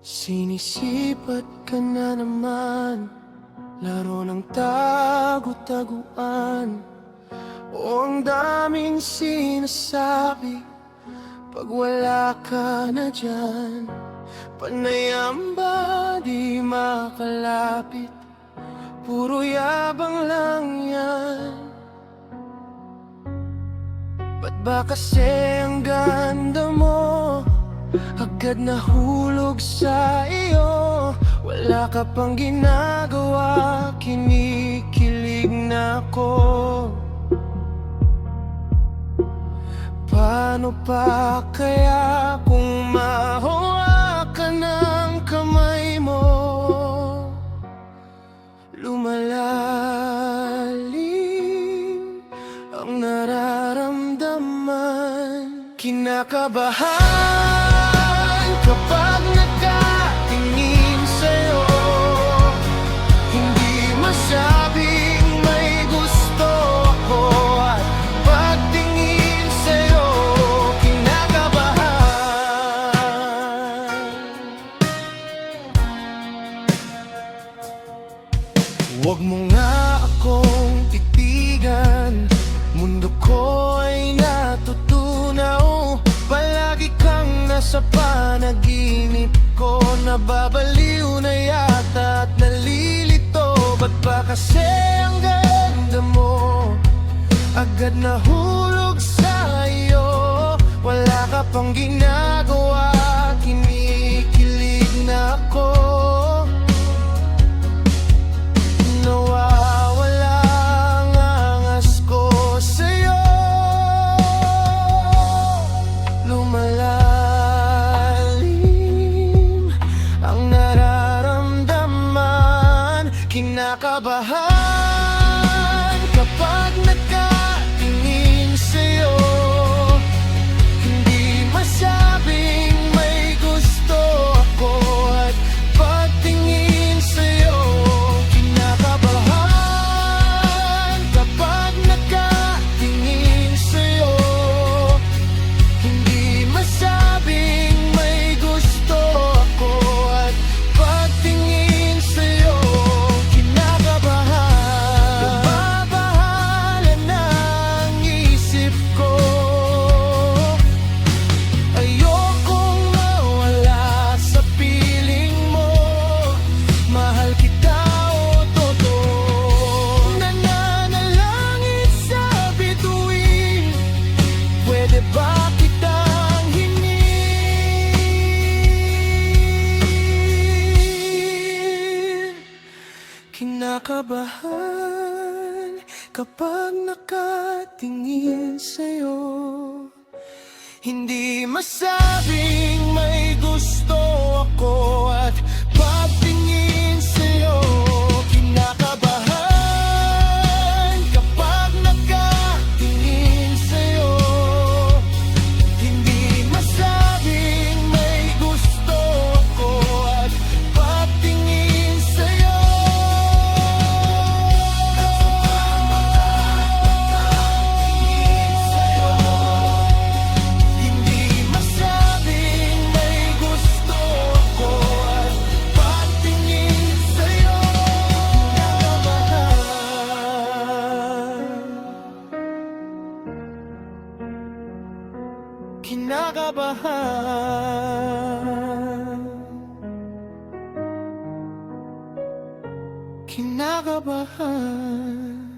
Sinisipat ka na naman, laro ng tago-taguan. O ang daming sinasabi pag wala ka na dyan. Panayam ba di makalapit, puro yabang lang yan. Ba't ba kasi ang ganda mo agad nahulog sa iyo? Wala ka pang ginagawa, kinikilig na ako. Paano pa kaya kung mahawakan ng kamay mo? Lumalalim ang nararamdaman. Kinakabahan kapag nakatingin sa'yo. Hindi masabing may gusto ako, at pagtingin sa'yo, kinakabahan. Huwag mo nga akong titigan, mundo ko ay natutunaw. Palagi kang nasa panaginip ko, nababaliw na yata at nalilito. Ba't ba kasi ang ganda mo agad nahulog sa iyo? Wala ka pang ginagawa, kinikilig na ako. Nawawala ang angas ko sa'yo. Lumalalim ang nararamdaman. Kinakabahan kapag nakatingin sa'yo. Hindi masabing may gusto ako, at pagtingin sa'yo, kinakabahan kapag nakatingin sa'yo. Hindi masabing may gusto ako, at pagtingin sa'yo, kinakabahan. Nababahala na ang isip ko. Ayokong mawala sa piling mo. Mahal kita, o totoo. Nananalangin sa bituin, pwede ba kitang hingin? Kinakabahan kapag nakatingin sa'yo. Hindi masabing may gusto ako, at pagtingin sa'yo, kinakabahan kapag nakatingin sa'yo. Hindi masabing may gusto ako, at pagtingin sa'yo. Hindi masabing may gusto ako, at pagtingin sa'yo, kinakabahan. Kinakabahan.